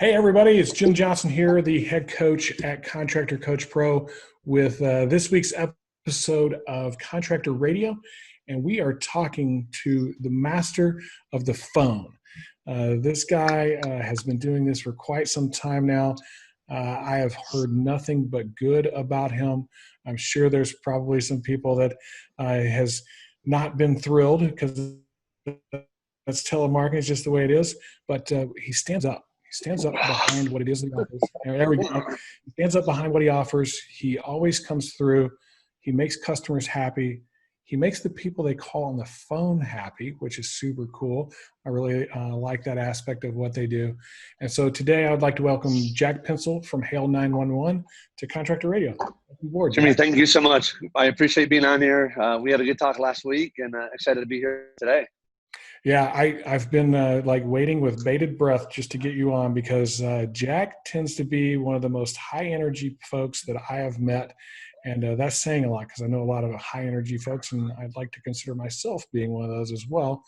Hey, everybody, it's Jim Johnson here, the head coach at Contractor Coach Pro, with this week's episode of Contractor Radio. And we are talking to the master of the phone. This guy has been doing this for quite some time now. I have heard nothing but good about him. I'm sure there's probably some people that has not been thrilled because that's telemarketing. It's just the way it is. But he stands up. He stands up behind what it is that he offers. There we go. He stands up behind what he offers. He always comes through. He makes customers happy. He makes the people they call on the phone happy, which is super cool. I really like that aspect of what they do. And so today I would like to welcome Jack Pinsel from Hail 911 to Contractor Radio. Welcome aboard, Jimmy, Jack. thank you so much. I appreciate being on here. We had a good talk last week and excited to be here today. Yeah, I've been waiting with bated breath just to get you on because Jack tends to be one of the most high energy folks that I have met. And that's saying a lot because I know a lot of high energy folks, and I'd like to consider myself being one of those as well.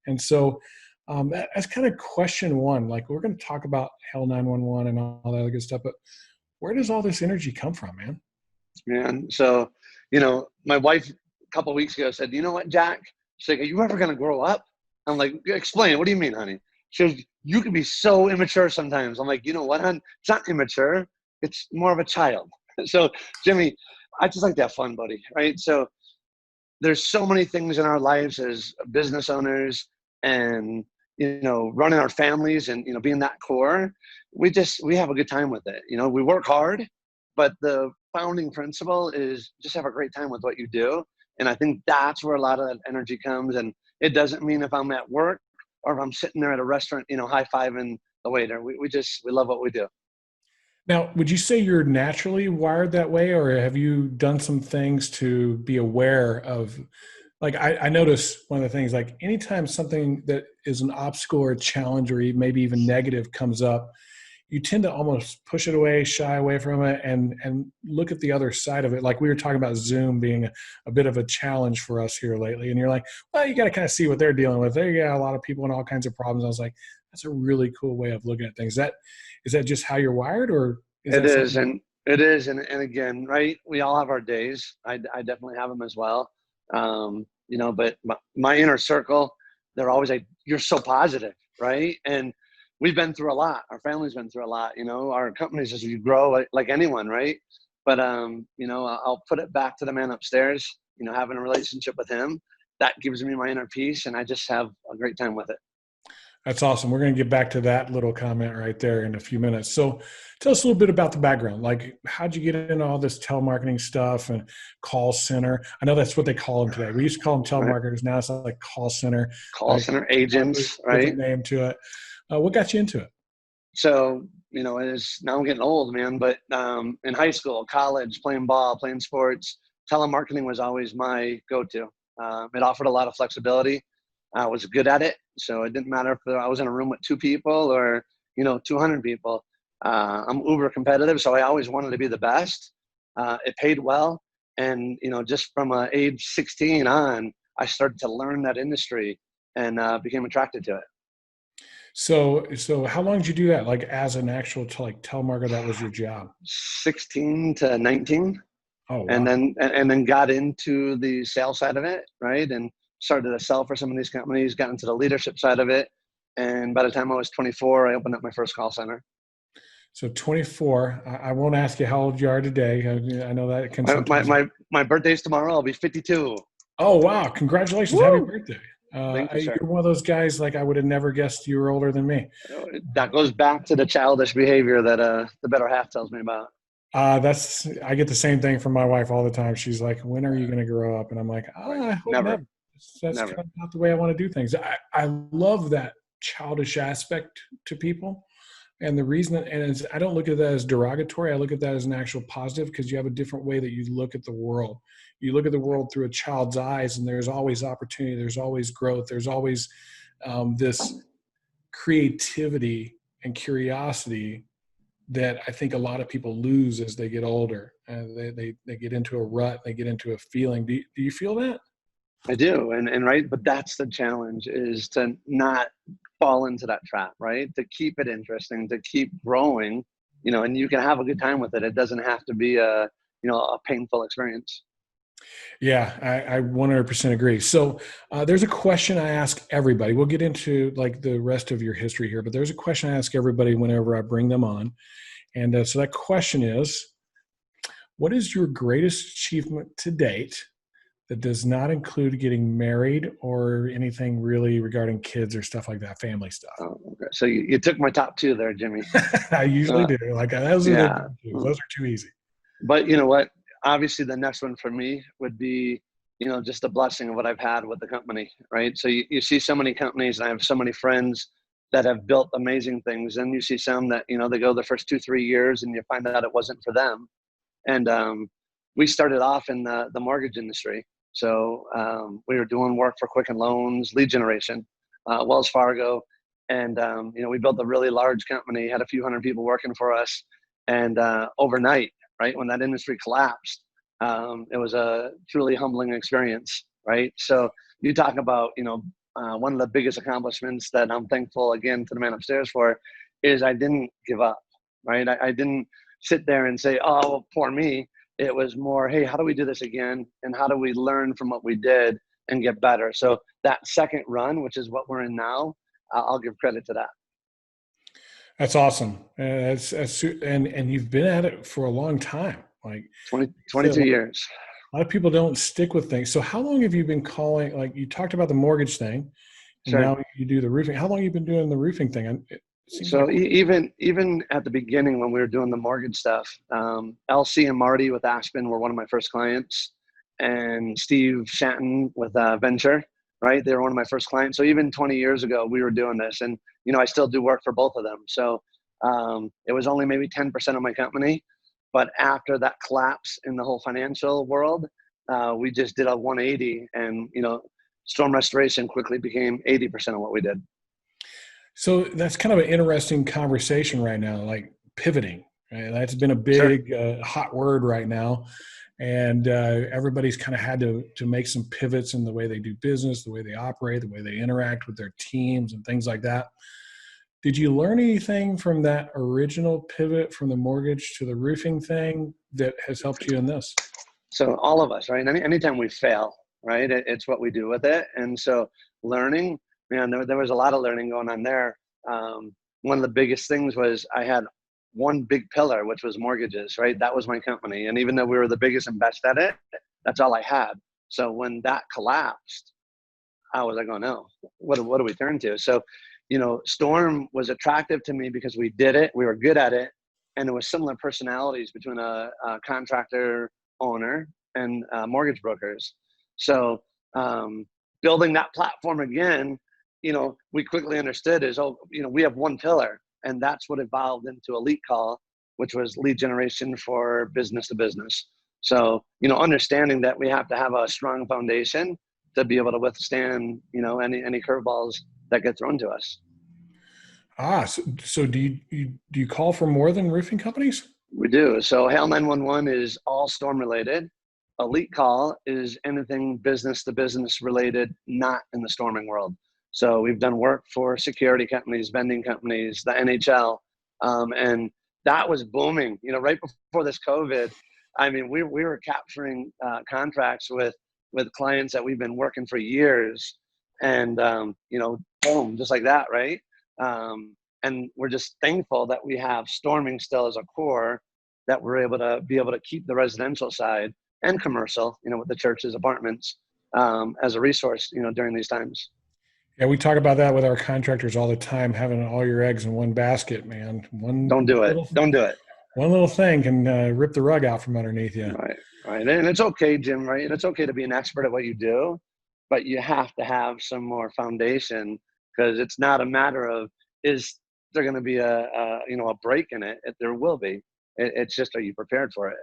And so that's kind of question one. Like, we're going to talk about Hell 911 and all that other good stuff, but where does all this energy come from, man? Man, so, my wife a couple of weeks ago said, you know what, Jack? She's like, are you ever going to grow up? I'm like, explain. What do you mean, honey? She goes, you can be so immature sometimes. I'm like, you know what, hon? It's not immature. It's more of a child. So, Jimmy, I just like to have fun, buddy, right? So there's so many things in our lives as business owners and, running our families and, being that core. We have a good time with it. We work hard, but the founding principle is just have a great time with what you do. And I think that's where a lot of that energy comes. And it doesn't mean if I'm at work or if I'm sitting there at a restaurant, high-fiving the waiter. We love what we do. Now, would you say you're naturally wired that way, or have you done some things to be aware of? Like, I notice one of the things, like anytime something that is an obstacle or a challenge or maybe even negative comes up, you tend to almost push it away, shy away from it, and look at the other side of it. Like we were talking about Zoom being a bit of a challenge for us here lately. And you're like, well, you got to kind of see what they're dealing with. They got a lot of people and all kinds of problems. I was like, that's a really cool way of looking at things. Is that just how you're wired, or is It that is, something? and it is. And again, right, we all have our days. I definitely have them as well. But my inner circle, they're always like, you're so positive, right? And we've been through a lot. Our family's been through a lot. Our companies, as you grow, like anyone, right? But I'll put it back to the man upstairs. Having a relationship with him, that gives me my inner peace, and I just have a great time with it. That's awesome. We're going to get back to that little comment right there in a few minutes. So tell us a little bit about the background. Like, how'd you get into all this telemarketing stuff and call center? I know that's what they call them today. We used to call them Right? telemarketers. Now it's like call center. Call center agents, Put the right? name to it. What got you into it? So, now I'm getting old, man, but in high school, college, playing ball, playing sports, telemarketing was always my go-to. It offered a lot of flexibility. I was good at it. So it didn't matter if I was in a room with 2 people or, 200 people. I'm uber competitive, so I always wanted to be the best. It paid well. And, just from age 16 on, I started to learn that industry and became attracted to it. So how long did you do that? Like, as an actual telemarketer, that was your job? 16 to 19. Oh, And wow. then got into the sales side of it, right? And started to sell for some of these companies, got into the leadership side of it. And by the time I was 24, I opened up my first call center. So 24. I won't ask you how old you are today. I know that can My, my, sometimes. my, my birthday's tomorrow. I'll be 52. Oh, wow. Congratulations. Happy Woo! birthday. Thank you, sir. You're one of those guys, like, I would have never guessed you were older than me. That goes back to the childish behavior that the better half tells me about. I get the same thing from my wife all the time. She's like, when are you going to grow up? And I'm like, Right. I hope Never. never. That's Never. kind of not the way I want to do things. I love that childish aspect to people. And the reason, I don't look at that as derogatory. I look at that as an actual positive because you have a different way that you look at the world. You look at the world through a child's eyes, and there's always opportunity. There's always growth. There's always this creativity and curiosity that I think a lot of people lose as they get older. They get into a rut. They get into a feeling. Do you feel that? I do. And right, but that's the challenge, is to not fall into that trap, right? To keep it interesting, to keep growing, and you can have a good time with it. It doesn't have to be a painful experience. Yeah, I 100% agree. So there's a question I ask everybody. We'll get into like the rest of your history here, but there's a question I ask everybody whenever I bring them on. And so that question is, what is your greatest achievement to date that does not include getting married or anything really regarding kids or stuff like that, family stuff? Oh, okay. So you took my top two there, Jimmy. I usually Uh, do. Like those are the yeah. go-tos. Those are too easy. But you know what? Obviously, the next one for me would be, just the blessing of what I've had with the company, right? So you see so many companies, and I have so many friends that have built amazing things. And you see some that, they go the first 2-3 years and you find out it wasn't for them. And we started off in the mortgage industry. So we were doing work for Quicken Loans, lead generation, Wells Fargo. And, we built a really large company, had a few hundred people working for us. And overnight, right, when that industry collapsed, it was a truly humbling experience, right? So you talk about, one of the biggest accomplishments that I'm thankful, again, to the man upstairs for, is I didn't give up, right? I didn't sit there and say, oh, well, poor me. It was more, hey, how do we do this again? And how do we learn from what we did and get better? So that second run, which is what we're in now, I'll give credit to that. That's awesome. And you've been at it for a long time. Like 22 years. a lot of people don't stick with things. So how long have you been calling? Like you talked about the mortgage thing, and Sure. now you do the roofing. How long have you been doing the roofing thing? It seems So like even at the beginning when we were doing the mortgage stuff, LC and Marty with Aspen were one of my first clients, and Steve Shanton with Venture, right? They were one of my first clients. So even 20 years ago, we were doing this, and I still do work for both of them. So it was only maybe 10% of my company, but after that collapse in the whole financial world, we just did a 180, and storm restoration quickly became 80% of what we did. so. That's kind of an interesting conversation right now, like pivoting. Right? That's been a Sure. big hot word right now, and everybody's kind of had to make some pivots in the way they do business, the way they operate, the way they interact with their teams, and things like that. Did you learn anything from that original pivot from the mortgage to the roofing thing that has helped you in this? So all of us, right? Anytime we fail, right? It's what we do with it. And so learning, man, there was a lot of learning going on there. One of the biggest things was I had one big pillar, which was mortgages, right? That was my company. And even though we were the biggest and best at it, that's all I had. So when that collapsed, I was like, oh no, what do we turn to? So, Storm was attractive to me because we did it, we were good at it, and there was similar personalities between a contractor owner and mortgage brokers. So building that platform again, we quickly understood is, we have one pillar, and that's what evolved into Elite Call, which was lead generation for business to business. So, understanding that we have to have a strong foundation to be able to withstand, any curveballs that get thrown to us. So do you call for more than roofing companies? We do. So Hail 911 is all storm related. Elite Call is anything business to business related, not in the storming world. So we've done work for security companies, vending companies, the NHL, and that was booming. Right before this COVID, I mean, we were capturing contracts with clients that we've been working for years, and boom, just like that, right? And we're just thankful that we have storming still as a core, that we're able to keep the residential side and commercial, with the churches, apartments, as a resource, during these times. Yeah, we talk about that with our contractors all the time, having all your eggs in one basket, man. Don't do it. Don't do it. One little thing can rip the rug out from underneath you. Right. Right. And it's okay, Jim, right? And it's okay to be an expert at what you do, but you have to have some more foundation, because it's not a matter of, is there going to be a break in it? There will be. It's just, are you prepared for it?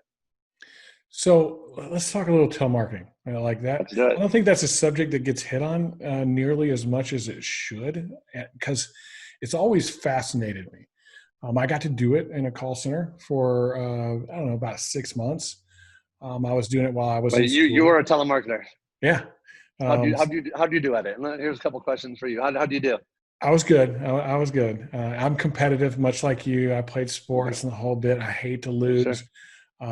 So let's talk a little telemarketing. Like that. Let's do it. I don't think that's a subject that gets hit on nearly as much as it should, because it's always fascinated me. I got to do it in a call center for, I don't know, about 6 months. I was doing it while I was But in you school. were a telemarketer. Yeah. Um, How do you do at it? And here's a couple questions for you. How do you do? I was good. I was good. I'm competitive, much like you. I played Okay, sports and the whole bit. I hate to sure, lose.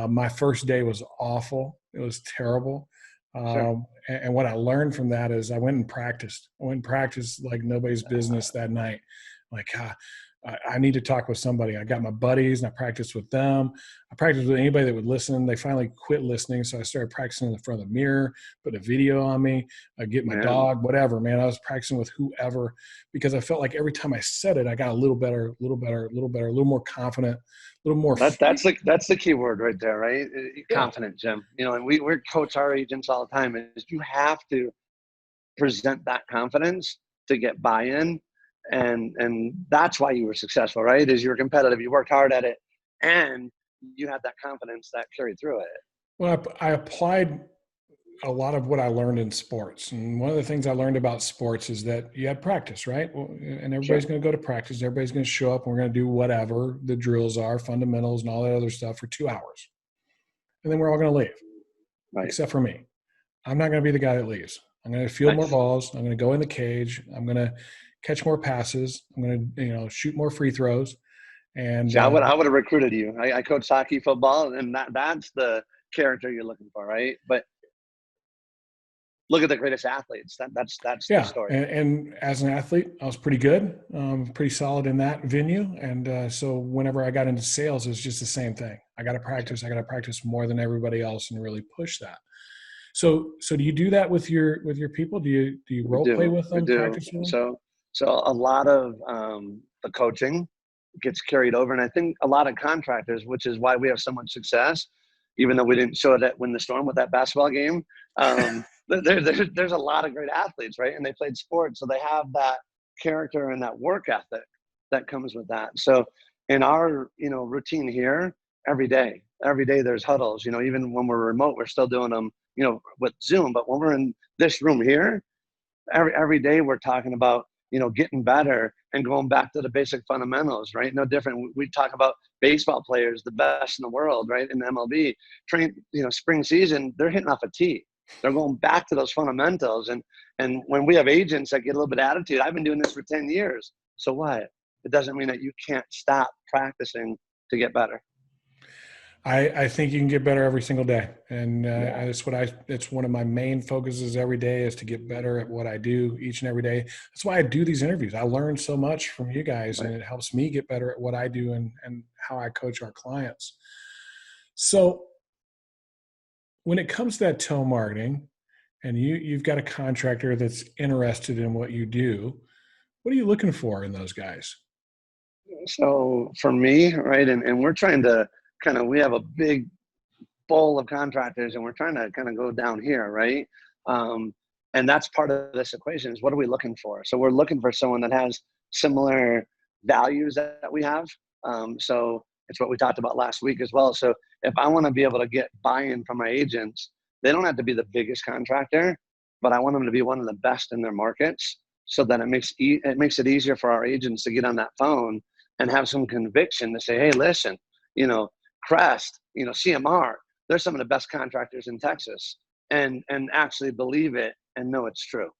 My first day was awful. It was terrible. sure. And what I learned from that is I went and practiced. I went and practiced like nobody's business that night. Like, I need to talk with somebody. I got my buddies and I practiced with them. I practiced with anybody that would listen. They finally quit listening. So I started practicing in front of the mirror, put a video on me, get my Man, dog, whatever, man. I was practicing with whoever because I felt like every time I said it, I got a little better, a little better, a little better, a little more confident, a little more that's free. like that's the key word right there, right? Yeah. Confident, Jim. And we coach our agents all the time. Is you have to present that confidence to get buy-in, and that's why you were successful, right? Is you're competitive, you worked hard at it, and you had that confidence that carried through it. Well, I applied a lot of what I learned in sports. And one of the things I learned about sports is that you had practice, right? Well, and everybody's Sure. going to go to practice. Everybody's going to show up and we're going to do whatever the drills are, fundamentals and all that other stuff for 2 hours. And then we're all going to leave, Right. except for me. I'm not going to be the guy that leaves. I'm going to field more Nice. balls. I'm going to go in the cage. I'm going to catch more passes. I'm going to, shoot more free throws. And See, I would have recruited you. I coach hockey, football, and that's the character you're looking for, right? But look at the greatest athletes. That's the yeah, story. and as an athlete, I was pretty good, pretty solid in that venue. And so whenever I got into sales, it was just the same thing. I got to Sure. practice. I got to practice more than everybody else and really push that. So do you do that with your people? Do you We role play do. with We them, do. practice with them? So a lot of the coaching gets carried over, and I think a lot of contractors, which is why we have so much success, even though we didn't show it at Win the Storm with that basketball game. There's a lot of great athletes, right? And they played sports, so they have that character and that work ethic that comes with that. So in our routine here, every day there's huddles. Even when we're remote, we're still doing them, with Zoom. But when we're in this room here, every day we're talking about getting better and going back to the basic fundamentals, right? No different. We talk about baseball players, the best in the world, right? In the MLB spring season, they're hitting off a tee. They're going back to those fundamentals. And when we have agents that get a little bit of attitude, I've been doing this for 10 years. So what? It doesn't mean that you can't stop practicing to get better. I think you can get better every single day, and Yeah. it's one of my main focuses every day is to get better at what I do each and every day. That's why I do these interviews. I learn so much from you guys, and Right. it helps me get better at what I do and how I coach our clients. So when it comes to that telemarketing, and you've got a contractor that's interested in what you do, what are you looking for in those guys? So for me, right, and we're trying to we have a big bowl of contractors and we're trying to kind of go down here, right? Um, and that's part of this equation is what are we looking for? So we're looking for someone that has similar values that we have. So it's what we talked about last week as well. So if I want to be able to get buy-in from my agents, they don't have to be the biggest contractor, but I want them to be one of the best in their markets so that it makes it easier for our agents to get on that phone and have some conviction to say, hey, listen, Crest, CMR, they're some of the best contractors in Texas, and actually believe it and know it's true.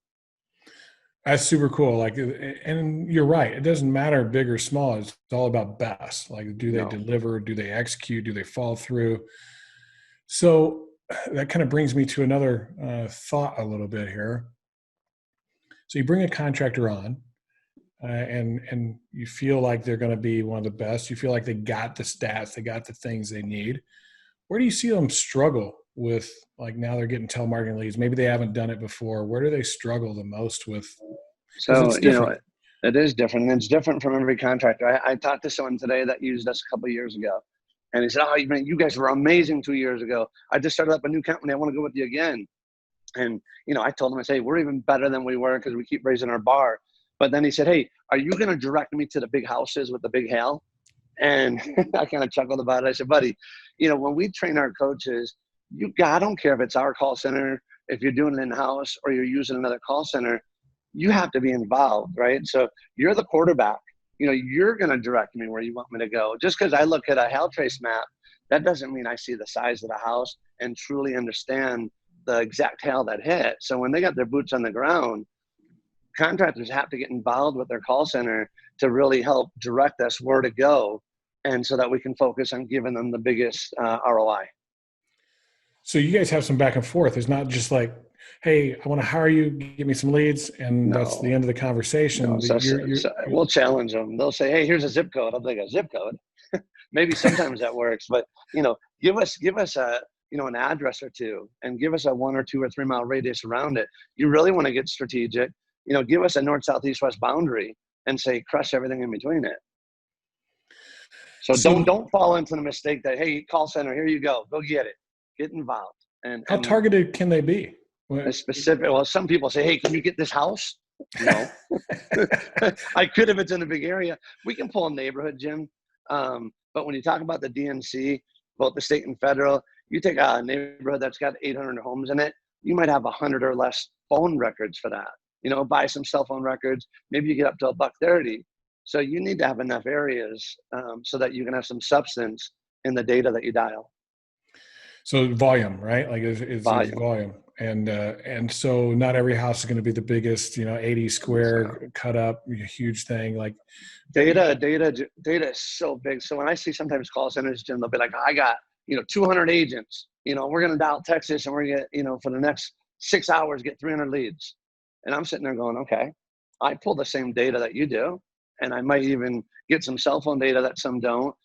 That's super cool. Like, and you're right. It doesn't matter big or small. It's all about best. Like, do they No. deliver? Do they execute? Do they fall through? So that kind of brings me to another thought a little bit here. So you bring a contractor on, and you feel like they're going to be one of the best. You feel like they got the stats, they got the things they need. Where do you see them struggle with? Like now they're getting telemarketing leads. Maybe they haven't done it before. Where do they struggle the most with? Because So, it's different. it is different. And it's different from every contractor. I talked to someone today that used us a couple of years ago. And he said, oh, you guys were amazing 2 years ago. I just started up a new company. I want to go with you again. And, I told him, I say, we're even better than we were because we keep raising our bar. But then he said, hey, are you going to direct me to the big houses with the big hail? And I kind of chuckled about it. I said, buddy, when we train our coaches, I don't care if it's our call center, if you're doing it in-house or you're using another call center, you have to be involved, right? So you're the quarterback. You're going to direct me where you want me to go. Just because I look at a hail trace map, that doesn't mean I see the size of the house and truly understand the exact hail that hit. So when they got their boots on the ground, contractors have to get involved with their call center to really help direct us where to go, and so that we can focus on giving them the biggest ROI. So you guys have some back and forth. It's not just like, hey, I want to hire you, give me some leads, and that's the No, end of the conversation. no. So we'll challenge them. They'll say, hey, here's a zip code. I'm like, a zip code? Maybe sometimes that works, but give us a an address or two, and give us a 1 or 2 or 3 mile radius around it. You really want to get strategic. Give us a north, south, east, west boundary, and say crush everything in between it. So don't fall into the mistake that, hey, call center, here you go get it. Get involved. And how targeted can they be? Specific. Well, some people say, hey, can you get this house? No. I could if it's in a big area. We can pull a neighborhood, Jim. But when you talk about the DNC, both the state and federal, you take a neighborhood that's got 800 homes in it, you might have 100 or less phone records for that. Buy some cell phone records. Maybe you get up to $130. So you need to have enough areas so that you can have some substance in the data that you dial. So volume, right? Like it's volume. And so not every house is going to be the biggest, 80 square cut up, huge thing. Like data is so big. So when I see sometimes call centers, Jim, they'll be like, I got, 200 agents, we're going to dial Texas, and we're going to, for the next 6 hours, get 300 leads. And I'm sitting there going, okay, I pull the same data that you do. And I might even get some cell phone data that some don't.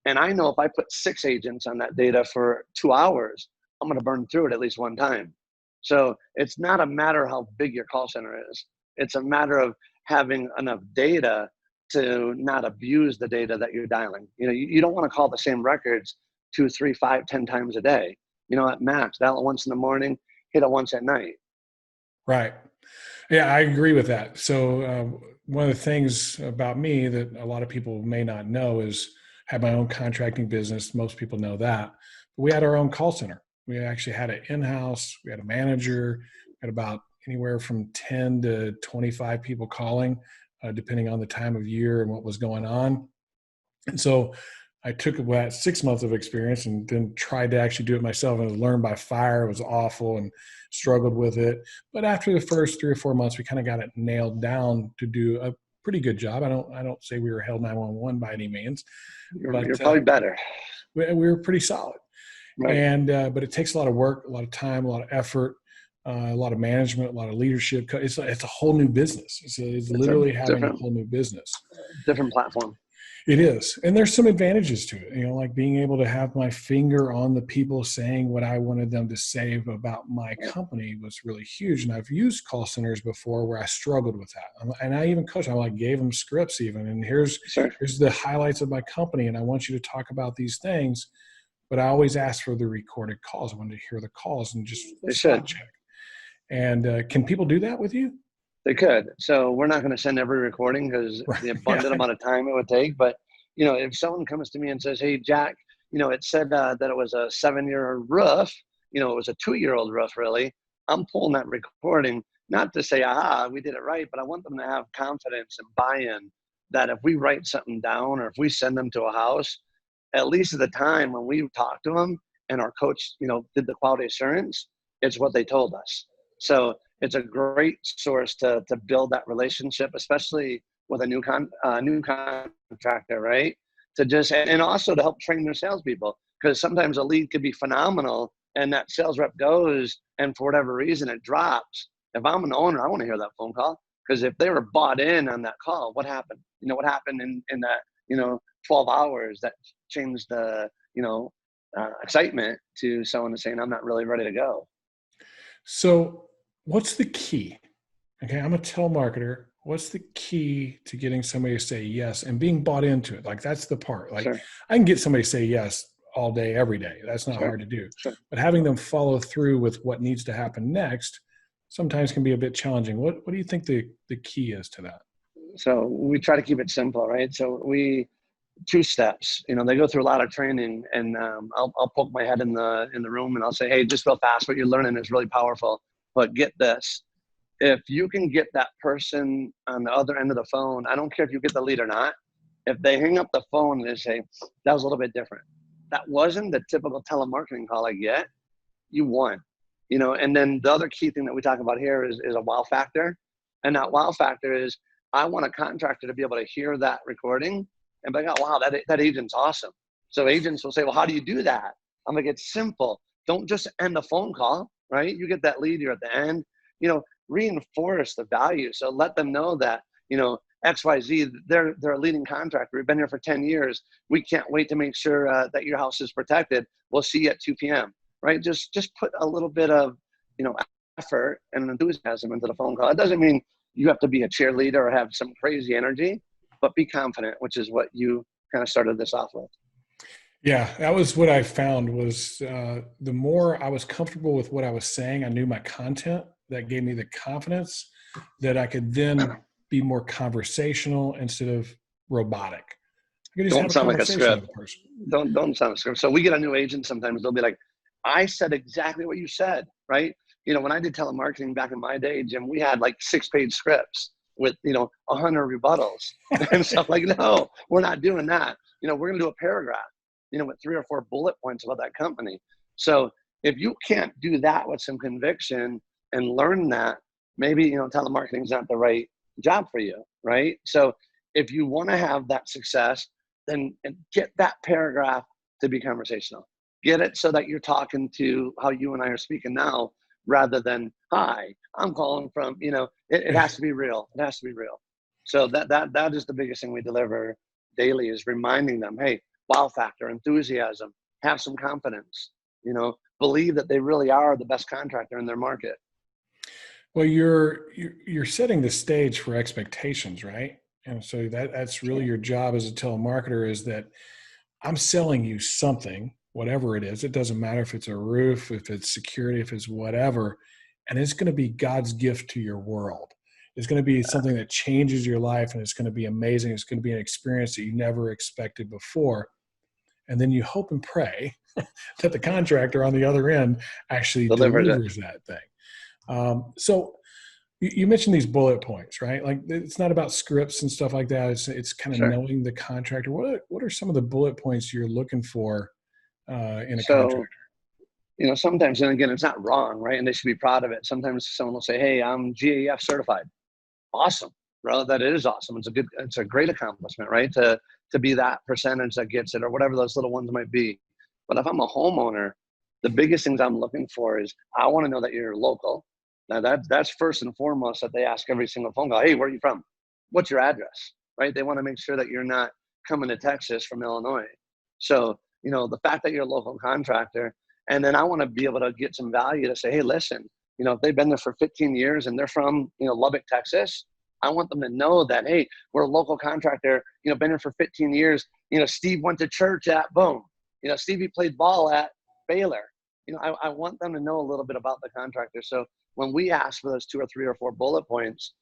And I know if I put 6 agents on that data for 2 hours, I'm going to burn through it at least one time. So it's not a matter how big your call center is. It's a matter of having enough data to not abuse the data that you're dialing. You don't want to call the same records 2, 3, 5, 10 times a day. At max, dial it once in the morning, hit it once at night. Right. Yeah, I agree with that. So one of the things about me that a lot of people may not know is I have my own contracting business. Most people know that. But we had our own call center. We actually had it in-house. We had a manager, had about anywhere from 10 to 25 people calling, depending on the time of year and what was going on. And so I took about 6 months of experience and then tried to actually do it myself, and learned by fire. It was awful and struggled with it. But after the first 3 or 4 months, we kind of got it nailed down to do a pretty good job. I don't say we were held 911 by any means. You're probably better. We were pretty solid. Right. And but it takes a lot of work, a lot of time, a lot of effort, a lot of management, a lot of leadership. It's a whole new business. It's literally having a whole new business. Different platform. It is. And there's some advantages to it, like being able to have my finger on the people saying what I wanted them to say about my company was really huge. And I've used call centers before where I struggled with that. And I even coached, I gave them scripts even. And here's the highlights of my company. And I want you to talk about these things. But I always ask for the recorded calls. I wanted to hear the calls and just spot check. And can people do that with you? They could. So we're not going to send every recording because the abundant amount of time it would take. But, if someone comes to me and says, hey, Jack, it said that it was a 7-year roof, it was a 2-year-old roof, really. I'm pulling that recording, not to say, we did it right, but I want them to have confidence and buy-in that if we write something down or if we send them to a house, at least at the time when we talked to them and our coach, did the quality assurance, it's what they told us. So it's a great source to build that relationship, especially with a new contractor, right? And also to help train their salespeople, because sometimes a lead could be phenomenal and that sales rep goes and for whatever reason it drops. If I'm an owner, I want to hear that phone call, because if they were bought in on that call, what happened? What happened in that 12 hours that changed the excitement to someone saying, I'm not really ready to go. So what's the key? Okay, I'm a telemarketer. What's the key to getting somebody to say yes and being bought into it? Like, that's the part. Like, I can get somebody to say yes all day, every day. That's not hard to do. But having them follow through with what needs to happen next sometimes can be a bit challenging. What do you think the key is to that? So we try to keep it simple, right? So 2 steps. They go through a lot of training, and I'll poke my head in the room and I'll say, hey, just real fast, what you're learning is really powerful. But get this. If you can get that person on the other end of the phone, I don't care if you get the lead or not, if they hang up the phone and they say, that was a little bit different, that wasn't the typical telemarketing call I get, you won. And then the other key thing that we talk about here is a wow factor. And that wow factor is, I want a contractor to be able to hear that recording and be like, oh, wow, that agent's awesome. So agents will say, well, how do you do that? I'm like, it's simple. Don't just end the phone call, right? You get that lead here at the end, reinforce the value. So let them know that, XYZ, they're a leading contractor. We've been here for 10 years. We can't wait to make sure that your house is protected. We'll see you at 2 p.m., right? Just put a little bit of, effort and enthusiasm into the phone call. It doesn't mean you have to be a cheerleader or have some crazy energy, but be confident, which is what you kind of started this off with. Yeah, that was what I found was the more I was comfortable with what I was saying, I knew my content, that gave me the confidence that I could then be more conversational instead of robotic. I could just Don't have a sound like a conversation with script. a person. Don't sound like a script. So we get a new agent sometimes, they'll be like, I said exactly what you said, right? When I did telemarketing back in my day, Jim, we had like 6-page scripts with, 100 rebuttals. And so like, no, we're not doing that. We're going to do a paragraph, with 3 or 4 bullet points about that company. So if you can't do that with some conviction and learn that, maybe, telemarketing is not the right job for you, right? So if you want to have that success, then get that paragraph to be conversational. Get it so that you're talking to how you and I are speaking now, rather than, hi, I'm calling from, it has to be real. It has to be real. So that is the biggest thing we deliver daily, is reminding them, hey, wow factor, enthusiasm, have some confidence, believe that they really are the best contractor in their market. Well, you're setting the stage for expectations, right? And so that's really your job as a telemarketer, is that I'm selling you something, whatever it is. It doesn't matter if it's a roof, if it's security, if it's whatever, and it's going to be God's gift to your world. It's going to be something that changes your life, and it's going to be amazing. It's going to be an experience that you never expected before. And then you hope and pray that the contractor on the other end actually delivers that thing. So you mentioned these bullet points, right? Like, it's not about scripts and stuff like that. It's kind of knowing the contractor. What are some of the bullet points you're looking for in a contractor? Sometimes, and again, it's not wrong, right? And they should be proud of it. Sometimes someone will say, hey, I'm GAF certified. Awesome, bro. That is awesome. It's a great accomplishment, right? To be that percentage that gets it, or whatever those little ones might be. But if I'm a homeowner, the biggest things I'm looking for is, I want to know that you're local. Now that's first and foremost, that they ask every single phone call, hey, where are you from? What's your address, right? They want to make sure that you're not coming to Texas from Illinois. So, the fact that you're a local contractor, and then I want to be able to get some value to say, hey, listen, if they've been there for 15 years and they're from, Lubbock, Texas, I want them to know that, hey, we're a local contractor, been here for 15 years. Steve went to church at boom. Stevie played ball at Baylor. I want them to know a little bit about the contractor. So when we ask for those 2 or 3 or 4 bullet points,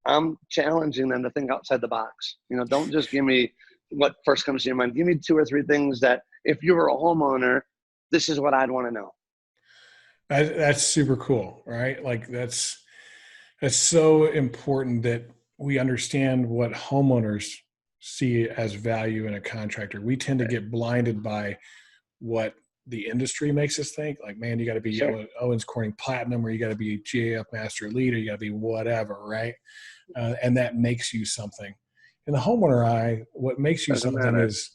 I'm challenging them to think outside the box. Don't just give me what first comes to your mind. Give me 2 or 3 things that, if you were a homeowner, this is what I'd want to know. That's super cool, right? Like, that's so important that we understand what homeowners see as value in a contractor. We tend to get blinded by what the industry makes us think. Like, man, you got to be Owens Corning Platinum, or you got to be GAF Master Elite, or you got to be whatever, right? And that makes you something. In the homeowner eye, what makes you something is,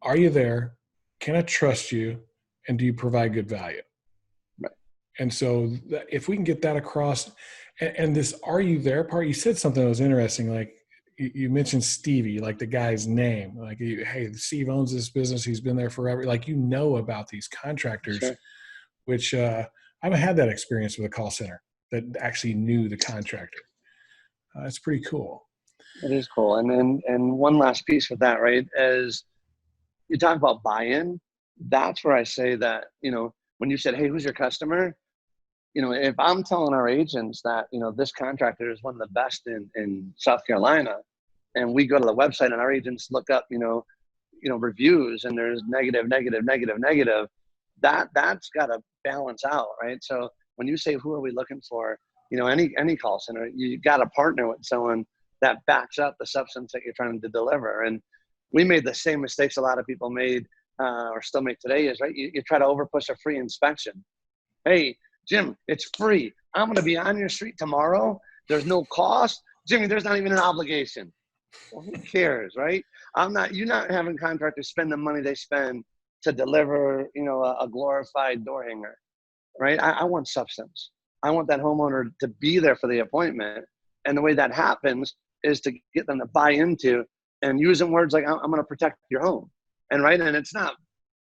are you there? Can I trust you? And do you provide good value? Right. And so if we can get that across, and this "are you there" part, you said something that was interesting. Like, you mentioned Stevie, like the guy's name. Like, hey, Steve owns this business. He's been there forever. Like, about these contractors, which I haven't had that experience with a call center that actually knew the contractor. It's pretty cool. It is cool. And one last piece with that, right, as you talk about buy-in, that's where I say that, when you said, hey, who's your customer? If I'm telling our agents that, this contractor is one of the best in South Carolina, and we go to the website and our agents look up, reviews, and there's negative, that's got to balance out, right? So when you say, who are we looking for, any call center, you got to partner with someone that backs up the substance that you're trying to deliver. And we made the same mistakes a lot of people made or still make today, is, right, you try to overpush a free inspection. Hey, Jim, it's free. I'm going to be on your street tomorrow. There's no cost. Jimmy, there's not even an obligation. Well, who cares, right? You're not having contractors spend the money they spend to deliver, a glorified door hanger, right? I want substance. I want that homeowner to be there for the appointment. And the way that happens is to get them to buy into and using words like, I'm going to protect your home. And it's not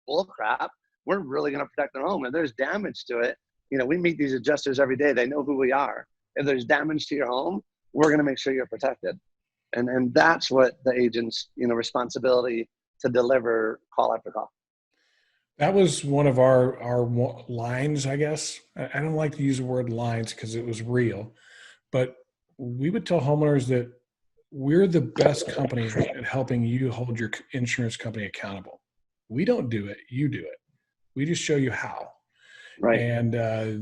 bull crap. We're really going to protect their home. If there's damage to it, we meet these adjusters every day. They know who we are. If there's damage to your home, we're going to make sure you're protected. And that's what the agent's, responsibility to deliver call after call. That was one of our lines, I guess. I don't like to use the word lines because it was real, but we would tell homeowners that we're the best company at helping you hold your insurance company accountable. We don't do it. You do it. We just show you how. Right. And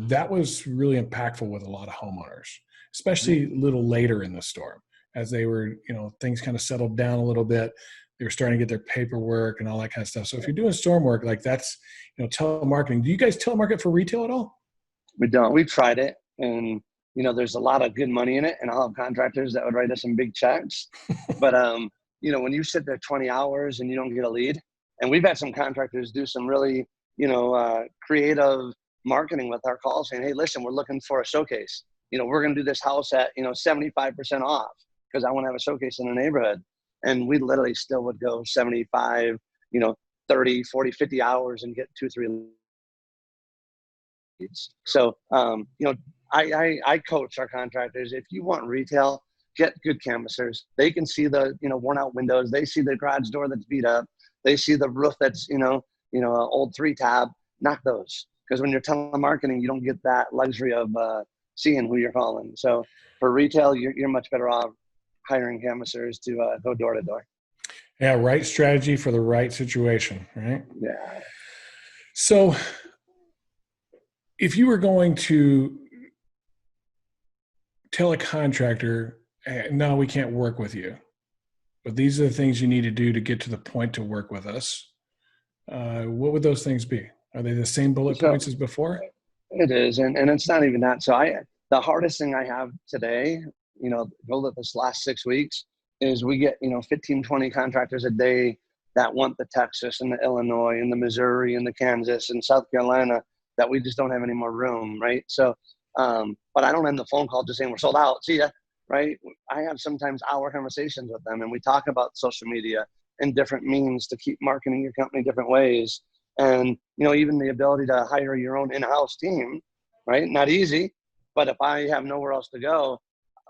that was really impactful with a lot of homeowners, especially a little later in the storm as they were, things kind of settled down a little bit. They were starting to get their paperwork and all that kind of stuff. So if you're doing storm work, like that's, telemarketing. Do you guys telemarket for retail at all? We don't. We've tried it. And, there's a lot of good money in it. And I'll have contractors that would write us some big checks. But, when you sit there 20 hours and you don't get a lead, and we've had some contractors do some really, creative marketing with our calls saying, hey, listen, we're looking for a showcase. We're going to do this house at, 75% off because I want to have a showcase in the neighborhood. And we literally still would go 75, 30, 40, 50 hours and get 2-3 leads. So, I coach our contractors. If you want retail, get good canvassers. They can see the, worn out windows. They see the garage door that's beat up. They see the roof that's, an old 3-tab. Knock those. Because when you're telemarketing, you don't get that luxury of seeing who you're calling. So for retail, you're much better off hiring canvassers to go door to door. Yeah, right strategy for the right situation, right? Yeah. So if you were going to tell a contractor, hey, no, we can't work with you, but these are the things you need to do to get to the point to work with us, what would those things be? Are they the same bullet points as before? It is. And it's not even that. So the hardest thing I have today, build it this last 6 weeks, is we get, 15, 20 contractors a day that want the Texas and the Illinois and the Missouri and the Kansas and South Carolina that we just don't have any more room, right? So, but I don't end the phone call just saying we're sold out, see ya, right? I have sometimes hour conversations with them and we talk about social media and different means to keep marketing your company different ways. And, even the ability to hire your own in-house team, right? Not easy, but if I have nowhere else to go,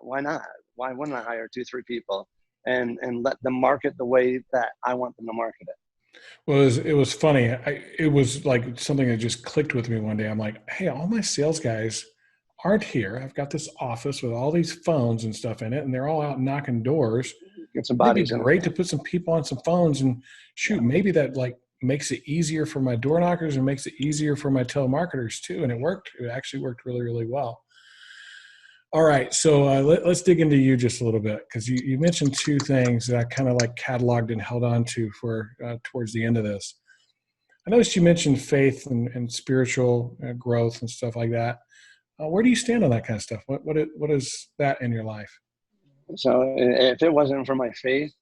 why not? Why wouldn't I hire 2-3 people and let them market the way that I want them to market it? Well, it was funny. It was like something that just clicked with me one day. I'm like, hey, all my sales guys aren't here. I've got this office with all these phones and stuff in it, and they're all out knocking doors. Get some It'd bodies be in great to put some people on some phones and shoot, maybe that like makes it easier for my door knockers and makes it easier for my telemarketers too. And it worked. It actually worked really, really well. All right. So let's dig into you just a little bit because you mentioned 2 things that I kind of like cataloged and held on to for towards the end of this. I noticed you mentioned faith and spiritual growth and stuff like that. Where do you stand on that kind of stuff? What is that in your life? So if it wasn't for my faith,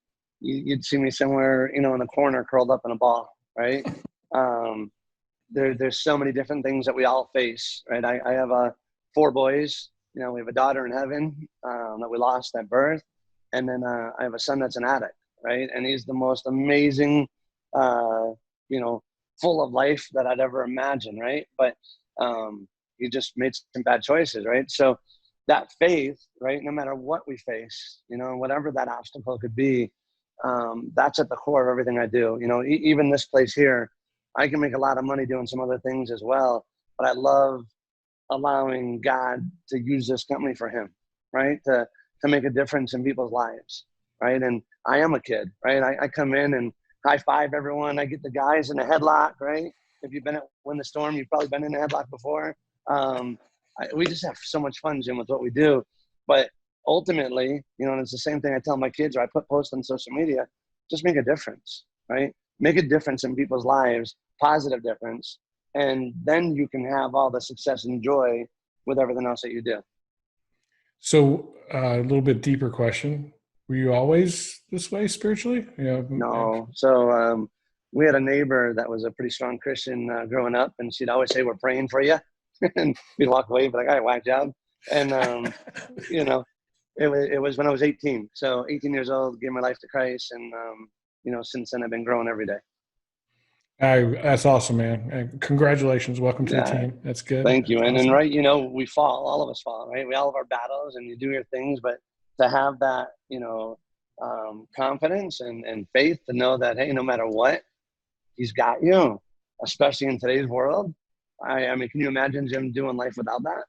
you'd see me somewhere, in the corner curled up in a ball, right? There's so many different things that we all face, right? I have 4 boys. We have a daughter in heaven that we lost at birth. And then I have a son that's an addict, right? And he's the most amazing, full of life that I'd ever imagined, right? But he just made some bad choices, right? So that faith, right, no matter what we face, whatever that obstacle could be, that's at the core of everything I do. Even this place here, I can make a lot of money doing some other things as well, but I love allowing God to use this company for him, right? To make a difference in people's lives, right? And I am a kid, right? I come in and high five everyone. I get the guys in a headlock, right? If you've been at Win the Storm, you've probably been in a headlock before. We just have so much fun, Jim, with what we do. But ultimately, and it's the same thing I tell my kids, or I put posts on social media, just make a difference, right? Make a difference in people's lives, positive difference. and then you can have all the success and joy with everything else that you do. So a little bit deeper question. Were you always this way spiritually? No. So we had a neighbor that was a pretty strong Christian growing up, and she'd always say, "We're praying for you." And we'd walk away, but like, "All right, whack job." And you know, it was when I was 18. So 18 years old, gave my life to Christ, and since then I've been growing every day. That's awesome, man. Congratulations. Welcome to the Yeah, team. That's good. thank you. That's And awesome. right, we fall. All of us fall, right? We all have our battles, and you do your things, but to have that, confidence and faith to know that, hey, no matter what, He's got you, especially in today's world. I mean, can you imagine Jim doing life without that?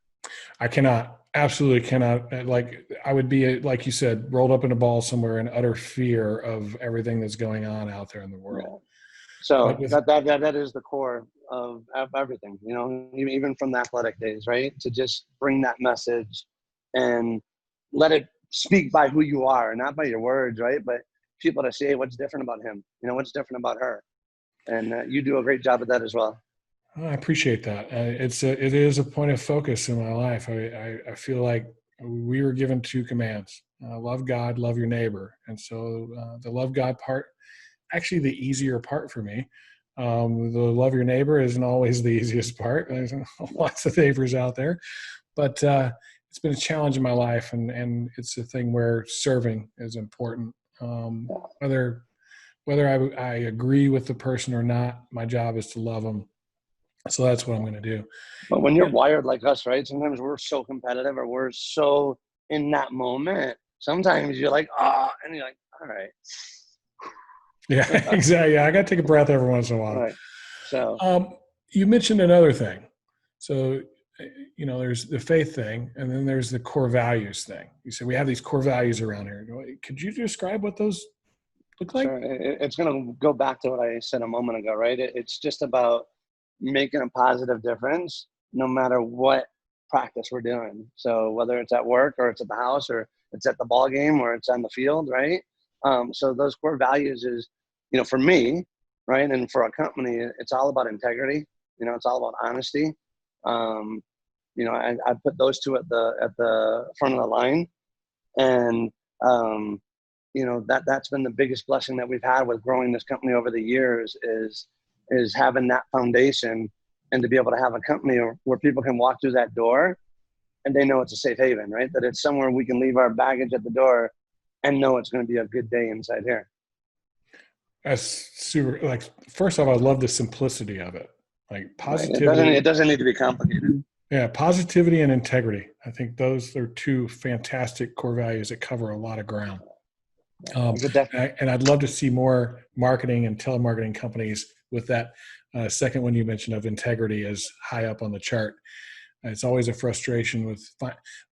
I cannot, absolutely cannot. Like I would be, like you said, rolled up in a ball somewhere in utter fear of everything that's going on out there in the world. Yeah. But So with, that is the core of everything, even from the athletic days, right? To just bring that message and let it speak by who you are, not by your words, right? But people to say, hey, what's different about him? What's different about her? And you do a great job of that as well. I appreciate that. It is a point of focus in my life. I feel like we were given two commands: love God, love your neighbor. And so the love God part, actually the easier part for me. The love your neighbor isn't always the easiest part. There's lots of neighbors out there, but it's been a challenge in my life, and it's a thing where serving is important. Whether I agree with the person or not, my job is to love them. So that's what I'm going to do. But when you're wired like us, right? Sometimes we're so competitive, or we're so in that moment. Sometimes you're like, and you're like, all right. Yeah, exactly. Yeah, I got to take a breath every once in a while. Right. So you mentioned another thing. So, there's the faith thing, and then there's the core values thing. You said we have these core values around here. Could you describe what those look like? sure. It's going to go back to what I said a moment ago, right? It's just about making a positive difference no matter what practice we're doing. So whether it's at work or it's at the house or it's at the ball game or it's on the field, right? So those core values is, for me, right, and for a company, it's all about integrity. It's all about honesty. I put those two at the front of the line, and that's been the biggest blessing that we've had with growing this company over the years is having that foundation, and to be able to have a company where people can walk through that door and they know it's a safe haven, right? That it's somewhere we can leave our baggage at the door and know it's going to be a good day inside here. That's super. Like, first off, I love the simplicity of it. Like positivity. Right. It doesn't need to be complicated. Yeah, positivity and integrity. I think those are two fantastic core values that cover a lot of ground. And I'd love to see more marketing and telemarketing companies with that second one you mentioned of integrity as high up on the chart. It's always a frustration with,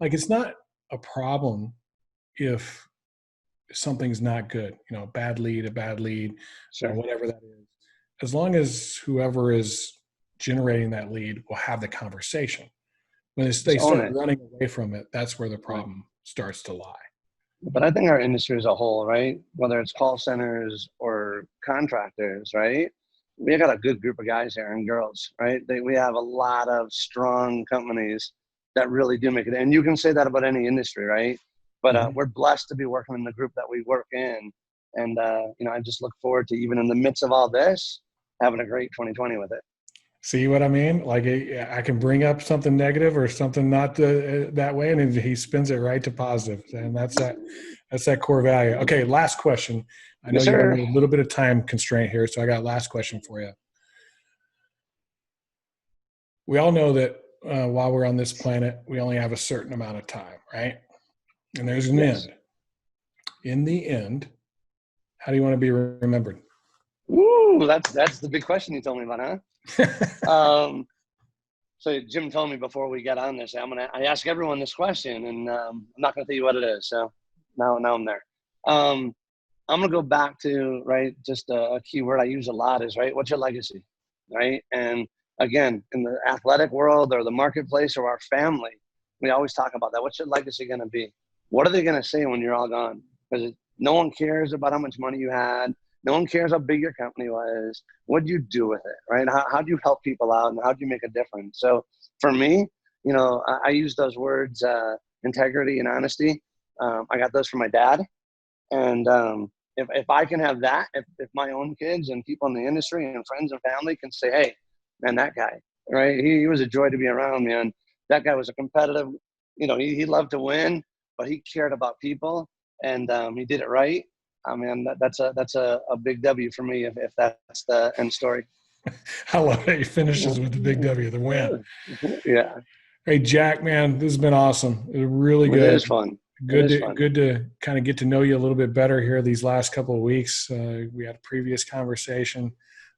it's not a problem if something's not good, a bad lead, sure, or whatever that is. As long as whoever is generating that lead will have the conversation. When they start running away from it, that's where the problem starts to lie. But I think our industry as a whole, right, whether it's call centers or contractors, right, we got a good group of guys here and girls, right? We have a lot of strong companies that really do make it. And you can say that about any industry, right? But we're blessed to be working in the group that we work in. And, I just look forward to, even in the midst of all this, having a great 2020 with it. See what I mean? Like I can bring up something negative or something not that way, and he spins it right to positive, and that's that core value. Okay, last question. I know you're a little bit of time constraint here, so I got last question for you. We all know that while we're on this planet, we only have a certain amount of time, right? And there's an end. In the end, how do you want to be remembered? Ooh, that's the big question you told me about, huh? So Jim told me before we got on this, I ask everyone this question, and I'm not going to tell you what it is. So now I'm there. I'm going to go back to, right, just a key word I use a lot is, right, what's your legacy, right? And again, in the athletic world or the marketplace or our family, we always talk about that. What's your legacy going to be? What are they going to say when you're all gone? Because no one cares about how much money you had. No one cares how big your company was. What do you do with it, right? How do you help people out, and how do you make a difference? So for me, I use those words, integrity and honesty. I got those from my dad. And if I can have that, if my own kids and people in the industry and friends and family can say, hey, man, that guy, right? He was a joy to be around, man. That guy was a competitive, he loved to win, but he cared about people, and he did it right. I mean, that's a big W for me if that's the end story. I love that he finishes with the big W, the win. Yeah. Hey, Jack, man, this has been awesome. It was really It good. is fun. Good to kind of get to know you a little bit better here these last couple of weeks. We had a previous conversation.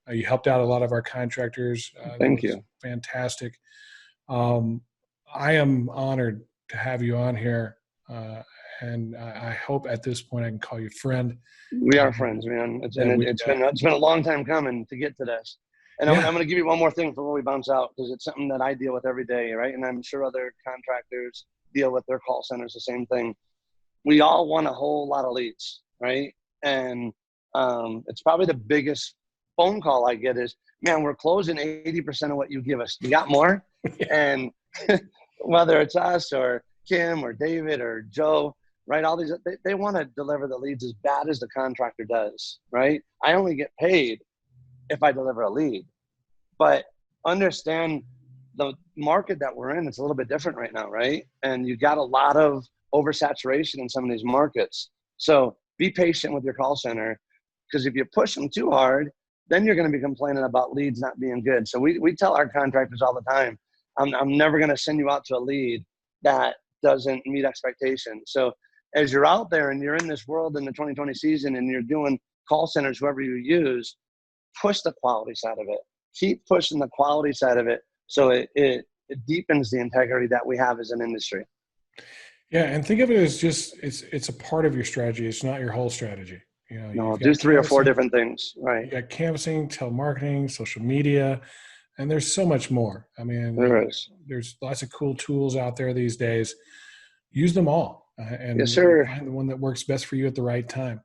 You helped out a lot of our contractors. Thank you. Fantastic. I am honored to have you on here, and I hope at this point I can call you friend. We are friends, man. It's been a long time coming to get to this. And I'm going to give you one more thing before we bounce out, because it's something that I deal with every day, right? And I'm sure other contractors deal with their call centers the same thing. We all want a whole lot of leads, right? And it's probably the biggest phone call I get is, man, we're closing 80% of what you give us. You got more? And whether it's us or Kim or David or Joe, right? All these, they want to deliver the leads as bad as the contractor does, right? I only get paid if I deliver a lead. But understand the market that we're in, it's a little bit different right now, right? And you got a lot of oversaturation in some of these markets. So be patient with your call center, because if you push them too hard, then you're going to be complaining about leads not being good. So we tell our contractors all the time, I'm never going to send you out to a lead that doesn't meet expectations. So as you're out there and you're in this world in the 2020 season and you're doing call centers, whoever you use, push the quality side of it. Keep pushing the quality side of it, so it deepens the integrity that we have as an industry. Yeah, and think of it as just it's a part of your strategy. It's not your whole strategy. No, do 3 or 4 different things, right? You got canvassing, telemarketing, social media, and there's so much more. I mean, there's lots of cool tools out there these days. Use them all, and yes, sir. Find the one that works best for you at the right time.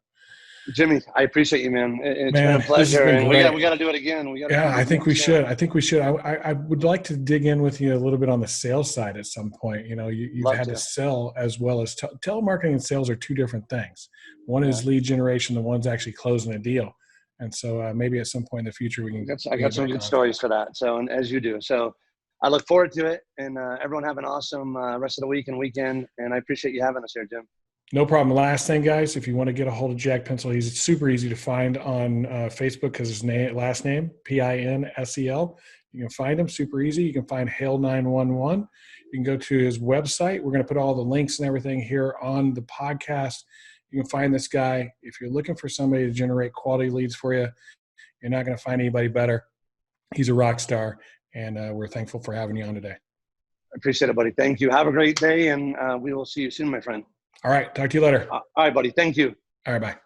Jimmy, I appreciate you, man. It's been a pleasure, and we got to do it again. I think we should. I would like to dig in with you a little bit on the sales side at some point. You've had to sell as well as telemarketing and sales are two different things. One is lead generation, the one's actually closing a deal. And so maybe at some point in the future we can. I got some good stories for that. So, and as you do, so I look forward to it. And everyone have an awesome rest of the week and weekend. And I appreciate you having us here, Jim. No problem. Last thing, guys, if you want to get a hold of Jack Pinsel, he's super easy to find on Facebook because his last name, Pinsel. You can find him super easy. You can find Hail 911. You can go to his website. We're going to put all the links and everything here on the podcast. You can find this guy. If you're looking for somebody to generate quality leads for you, you're not going to find anybody better. He's a rock star, and we're thankful for having you on today. I appreciate it, buddy. Thank you. Have a great day, and we will see you soon, my friend. All right. Talk to you later. All right, buddy. Thank you. All right. Bye.